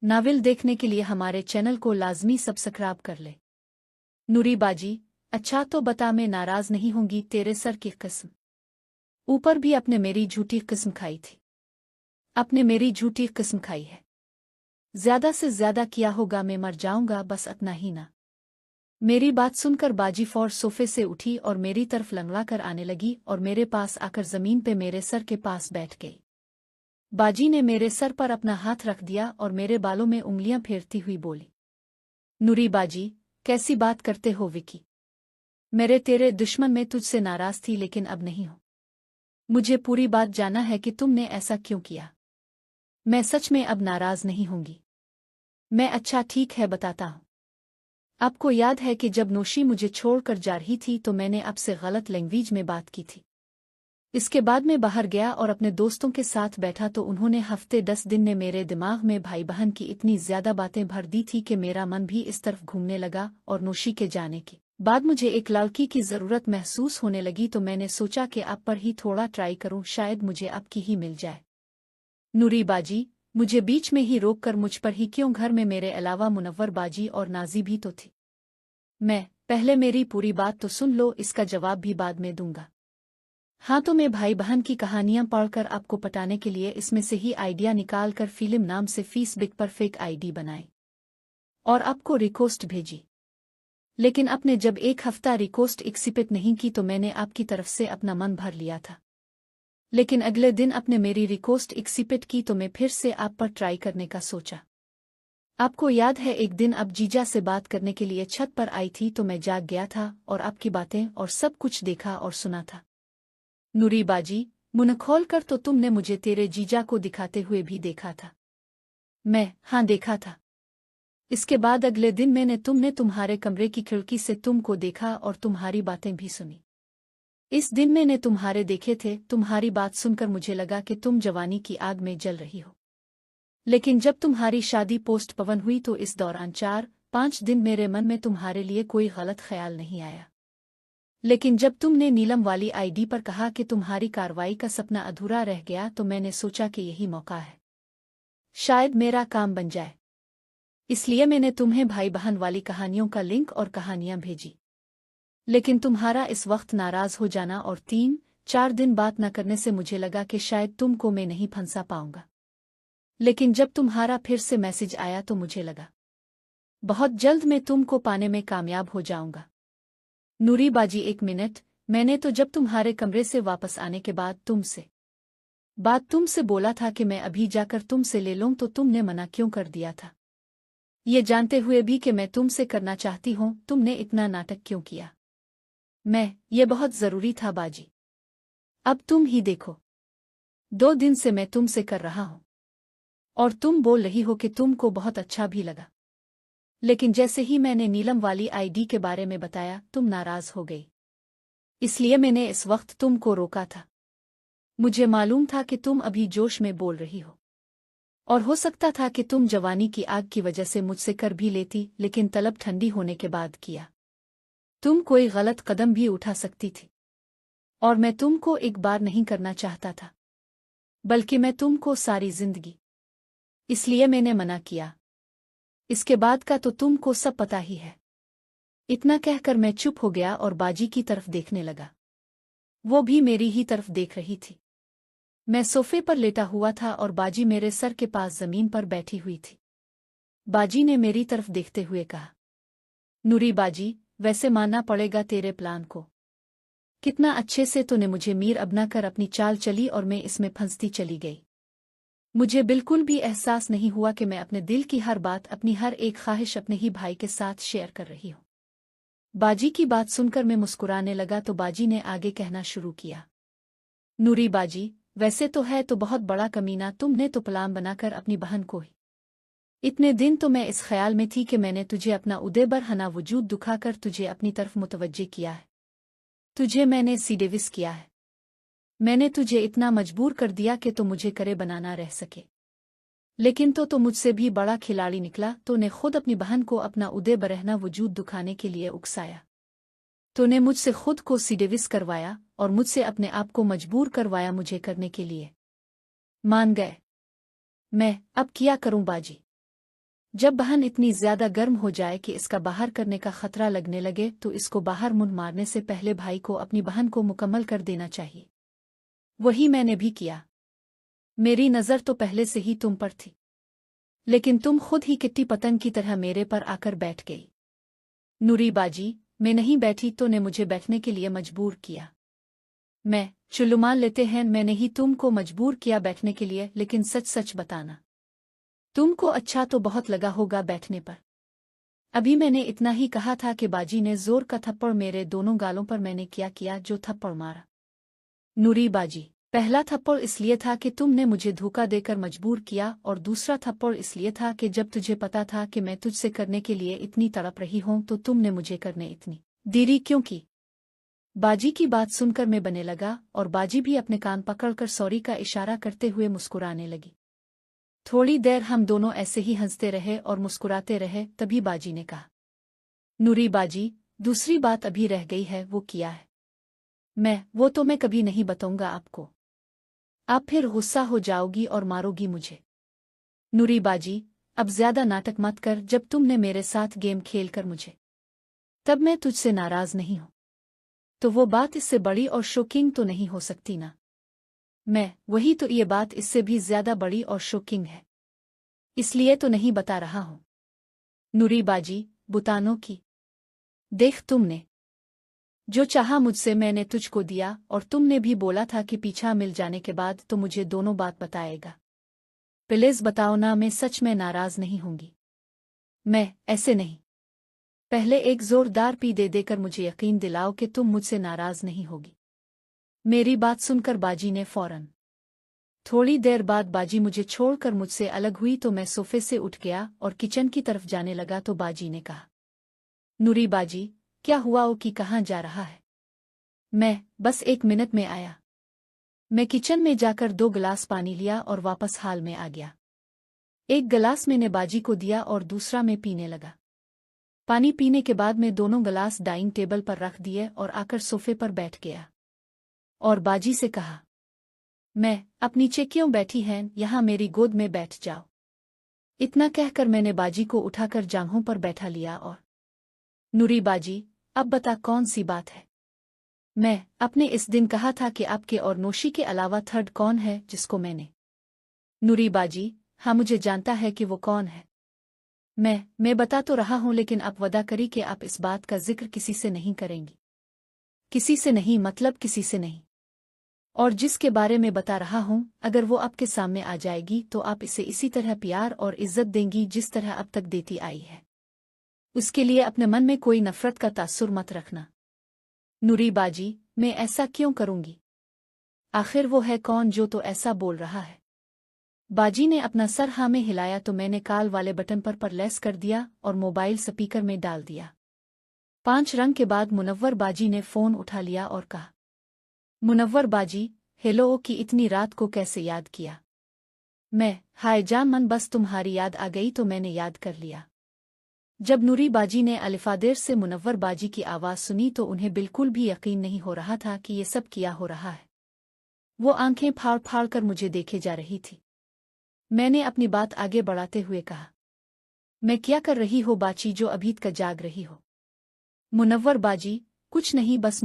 Novel देखने के लिए हमारे चैनल को लाजमी सब्सक्राइब कर ले। नूरी बाजी, अच्छा तो बता, मैं नाराज नहीं होंगी तेरे सर की कसम। ऊपर भी अपने मेरी झूठी किस्म खाई थी। अपने मेरी झूठी किस्म खाई है। ज्यादा से ज्यादा किया होगा, मैं मर जाऊंगा, बस इतना ही ना। मेरी बात सुनकर बाजी फौर सोफे से उठी और मेरी तरफ लंगड़ा कर आने लगी और मेरे पास आकर जमीन पे मेरे सर के पास बैठ गई। बाजी ने मेरे सर पर अपना हाथ रख दिया और मेरे बालों में उंगलियां फेरती हुई बोली, नूरी बाजी, कैसी बात करते हो विकी? मेरे तेरे दुश्मन में तुझसे नाराज थी, लेकिन अब नहीं हो। मुझे पूरी बात जानना है कि तुमने ऐसा क्यों किया। मैं सच में अब नाराज नहीं होंगी। मैं अच्छा ठीक है बताता हूँ। आपको याद है कि जब नौशी मुझे छोड़कर जा रही थी तो मैंने आपसे गलत लैंग्वेज में बात की थी। इसके बाद मैं बाहर गया और अपने दोस्तों के साथ बैठा तो उन्होंने हफ्ते 10 दिन में मेरे दिमाग में भाई बहन की इतनी ज्यादा बातें भर दी थी कि मेरा मन भी इस तरफ घूमने लगा। और नौशी के जाने के बाद मुझे एक लड़की की जरूरत महसूस होने लगी तो मैंने सोचा कि आप पर ही थोड़ा ट्राई करूं, शायद मुझे आपकी ही मिल जाए। नूरी बाजी, मुझे बीच में ही रोक कर मुझ पर ही क्यों? घर में मेरे अलावा मुनव्वर बाजी और नाजी भी तो थी। मैं पहले मेरी पूरी बात तो सुन लो, इसका जवाब भी बाद में दूंगा। हाँ, तो मैं भाई बहन की कहानियां पढ़कर आपको पटाने के लिए इसमें से ही आइडिया निकाल कर फिल्म नाम से फेसबुक पर फेक आईडी बनाई और आपको रिक्वेस्ट भेजी। लेकिन आपने जब एक हफ्ता रिक्वेस्ट एक्सेप्ट नहीं की तो मैंने आपकी तरफ से अपना मन भर लिया था। लेकिन अगले दिन आपने मेरी रिक्वेस्ट एक्सेप्ट की तो मैं फिर से आप पर ट्राई करने का सोचा। आपको याद है एक दिन आप जीजा से बात करने के लिए छत पर आई थी तो मैं जाग गया था और आपकी बातें और सब कुछ देखा और सुना था। नूरी बाजी, मुंह खोल कर तो तुमने मुझे तेरे जीजा को दिखाते हुए भी देखा था। हाँ देखा था। इसके बाद अगले दिन मैंने तुम्हारे कमरे की खिड़की से तुमको देखा और तुम्हारी बातें भी सुनी। इस दिन मैंने तुम्हारे देखे थे। तुम्हारी बात सुनकर मुझे लगा कि तुम जवानी की आग में जल रही हो। लेकिन जब तुम्हारी शादी पोस्ट पवन हुई तो इस दौरान 4-5 दिन मेरे मन में तुम्हारे लिए कोई गलत ख्याल नहीं आया। लेकिन जब तुमने नीलम वाली आईडी पर कहा कि तुम्हारी कार्रवाई का सपना अधूरा रह गया तो मैंने सोचा कि यही मौका है, शायद मेरा काम बन जाए। इसलिए मैंने तुम्हें भाई बहन वाली कहानियों का लिंक और कहानियां भेजी। लेकिन तुम्हारा इस वक्त नाराज हो जाना और 3-4 दिन बात न करने से मुझे लगा कि शायद तुमको मैं नहीं फंसा पाऊंगा। लेकिन जब तुम्हारा फिर से मैसेज आया तो मुझे लगा बहुत जल्द मैं तुमको पाने में कामयाब हो जाऊंगा। नूरी बाजी, एक मिनट, मैंने तो जब तुम्हारे कमरे से वापस आने के बाद तुमसे बोला था कि मैं अभी जाकर तुमसे ले लूं तो तुमने मना क्यों कर दिया था? ये जानते हुए भी कि मैं तुमसे करना चाहती हूं, तुमने इतना नाटक क्यों किया? ये बहुत जरूरी था बाजी। अब तुम ही देखो, 2 दिन से मैं तुमसे कर रहा हूं और तुम बोल रही हो कि तुमको बहुत अच्छा भी लगा। लेकिन जैसे ही मैंने नीलम वाली आईडी के बारे में बताया तुम नाराज हो गई। इसलिए मैंने इस वक्त तुमको रोका था। मुझे मालूम था कि तुम अभी जोश में बोल रही हो और हो सकता था कि तुम जवानी की आग की वजह से मुझसे कर भी लेती, लेकिन तलब ठंडी होने के बाद किया। तुम कोई गलत कदम भी उठा सकती थी और मैं तुमको एक बार नहीं करना चाहता था, बल्कि मैं तुमको सारी जिंदगी। इसलिए मैंने मना किया। इसके बाद का तो तुमको सब पता ही है। इतना कहकर मैं चुप हो गया और बाजी की तरफ देखने लगा। वो भी मेरी ही तरफ देख रही थी। मैं सोफे पर लेटा हुआ था और बाजी मेरे सर के पास जमीन पर बैठी हुई थी। बाजी ने मेरी तरफ देखते हुए कहा, नूरी बाजी, वैसे मानना पड़ेगा तेरे प्लान को। कितना अच्छे से तूने मुझे मीर अपना कर अपनी चाल चली और मैं इसमें फंसती चली गई। मुझे बिल्कुल भी एहसास नहीं हुआ कि मैं अपने दिल की हर बात, अपनी हर एक ख्वाहिश अपने ही भाई के साथ शेयर कर रही हूँ। बाजी की बात सुनकर मैं मुस्कुराने लगा तो बाजी ने आगे कहना शुरू किया, नूरी बाजी, वैसे तो है तो बहुत बड़ा कमीना, तुमने तो प्लान बनाकर अपनी बहन को ही। इतने दिन तो मैं इस ख्याल में थी कि मैंने तुझे अपना उदयबर हना वजूद दुखाकर तुझे अपनी तरफ मुतवज्जे किया है। तुझे मैंने सीडेविस किया है। मैंने तुझे इतना मजबूर कर दिया कि तो मुझे करे बनाना रह सके। लेकिन तो मुझसे भी बड़ा खिलाड़ी निकला। तूने खुद अपनी बहन को अपना उदय बरहना वजूद दुखाने के लिए उकसाया। तूने मुझसे खुद को सीडेविस करवाया और मुझसे अपने आप को मजबूर करवाया मुझे करने के लिए। मान गए। मैं अब क्या करूं बाजी? जब बहन इतनी ज्यादा गर्म हो जाए कि इसका बाहर करने का खतरा लगने लगे तो इसको बाहर मुंह मारने से पहले भाई को अपनी बहन को मुकम्मल कर देना चाहिए। वही मैंने भी किया। मेरी नज़र तो पहले से ही तुम पर थी, लेकिन तुम खुद ही किट्टी पतंग की तरह मेरे पर आकर बैठ गई। नूरी बाजी, मैं नहीं बैठी तो ने मुझे बैठने के लिए मजबूर किया। मैं चुल्लू मान लेते हैं मैंने ही तुमको मजबूर किया बैठने के लिए, लेकिन सच सच बताना, तुमको अच्छा तो बहुत लगा होगा बैठने पर। अभी मैंने इतना ही कहा था कि बाजी ने जोर का थप्पड़ मेरे दोनों गालों पर मैंने क्या किया जो थप्पड़ मारा। नूरी बाजी, पहला थप्पड़ इसलिए था कि तुमने मुझे धोखा देकर मजबूर किया, और दूसरा थप्पड़ इसलिए था कि जब तुझे पता था कि मैं तुझसे करने के लिए इतनी तड़प रही हूं तो तुमने मुझे करने इतनी देरी क्यों की। बाजी की बात सुनकर मैं बने लगा और बाजी भी अपने कान पकड़कर सॉरी का इशारा करते हुए मुस्कुराने लगी। थोड़ी देर हम दोनों ऐसे ही हंसते रहे और मुस्कुराते रहे, तभी बाजी ने कहा, नूरी बाजी, दूसरी बात अभी रह गई है, वो किया है। वो तो मैं कभी नहीं बताऊंगा आपको, आप फिर गुस्सा हो जाओगी और मारोगी मुझे। नूरी बाजी, अब ज्यादा नाटक मत कर, जब तुमने मेरे साथ गेम खेलकर मुझे तब मैं तुझसे नाराज नहीं हूं, तो वो बात इससे बड़ी और शॉकिंग तो नहीं हो सकती ना। वही तो, ये बात इससे भी ज्यादा बड़ी और शॉकिंग है, इसलिए तो नहीं बता रहा हूं। नूरी बाजी, बुतानों की देख, तुमने जो चाहा मुझसे मैंने तुझको दिया, और तुमने भी बोला था कि पीछा मिल जाने के बाद तो मुझे दोनों बात बताएगा। प्लीज बताओ ना, मैं सच में नाराज नहीं होंगी। ऐसे नहीं, पहले एक जोरदार पी दे देकर मुझे यकीन दिलाओ कि तुम मुझसे नाराज नहीं होगी। मेरी बात सुनकर बाजी ने फौरन थोड़ी देर बाद बाजी मुझे छोड़कर मुझसे अलग हुई तो मैं सोफे से उठ गया और किचन की तरफ जाने लगा तो बाजी ने कहा, नूरी बाजी, क्या हुआ ओ कि कहाँ जा रहा है। बस 1 मिनट में आया। मैं किचन में जाकर 2 गिलास पानी लिया और वापस हाल में आ गया। एक गिलास मैंने बाजी को दिया और दूसरा मैं पीने लगा। पानी पीने के बाद मैं दोनों गिलास डाइनिंग टेबल पर रख दिए और आकर सोफे पर बैठ गया और बाजी से कहा, अब नीचे क्यों बैठी हैं, यहाँ मेरी गोद में बैठ जाओ। इतना कहकर मैंने बाजी को उठाकर जांघों पर बैठा लिया और, नूरी बाजी, अब बता कौन सी बात है। आपने इस दिन कहा था कि आपके और नौशी के अलावा थर्ड कौन है जिसको मैंने। नूरी बाजी, हाँ मुझे जानता है कि वो कौन है। मैं बता तो रहा हूं, लेकिन आप वदा करी कि आप इस बात का जिक्र किसी से नहीं करेंगी। किसी से नहीं मतलब किसी से नहीं। और जिसके बारे में बता रहा हूं, अगर वो आपके सामने आ जाएगी तो आप इसे इसी तरह प्यार और इज्जत देंगी जिस तरह अब तक देती आई है। उसके लिए अपने मन में कोई नफरत का तासुर मत रखना। नूरी बाजी, मैं ऐसा क्यों करूंगी? आखिर वो है कौन जो तो ऐसा बोल रहा है? बाजी ने अपना सर हाँ में हिलाया तो मैंने कॉल वाले बटन पर लेस कर दिया और मोबाइल स्पीकर में डाल दिया। 5 रंग के बाद मुनव्वर बाजी ने फोन उठा लिया और कहा, मुनव्वर बाजी, हेलो, कि इतनी रात को कैसे याद किया? हाय जान मन, बस तुम्हारी याद आ गई तो मैंने याद कर लिया। जब नूरी बाजी ने अलिफादेर से मुनव्वर बाजी की आवाज़ सुनी तो उन्हें बिल्कुल भी यकीन नहीं हो रहा था कि ये सब क्या हो रहा है। वो आंखें फाड़ फाड़ कर मुझे देखे जा रही थी। मैंने अपनी बात आगे बढ़ाते हुए कहा, क्या कर रही हो बाची जो अभी तक जाग रही हो? मुनव्वर बाजी, कुछ नहीं, बस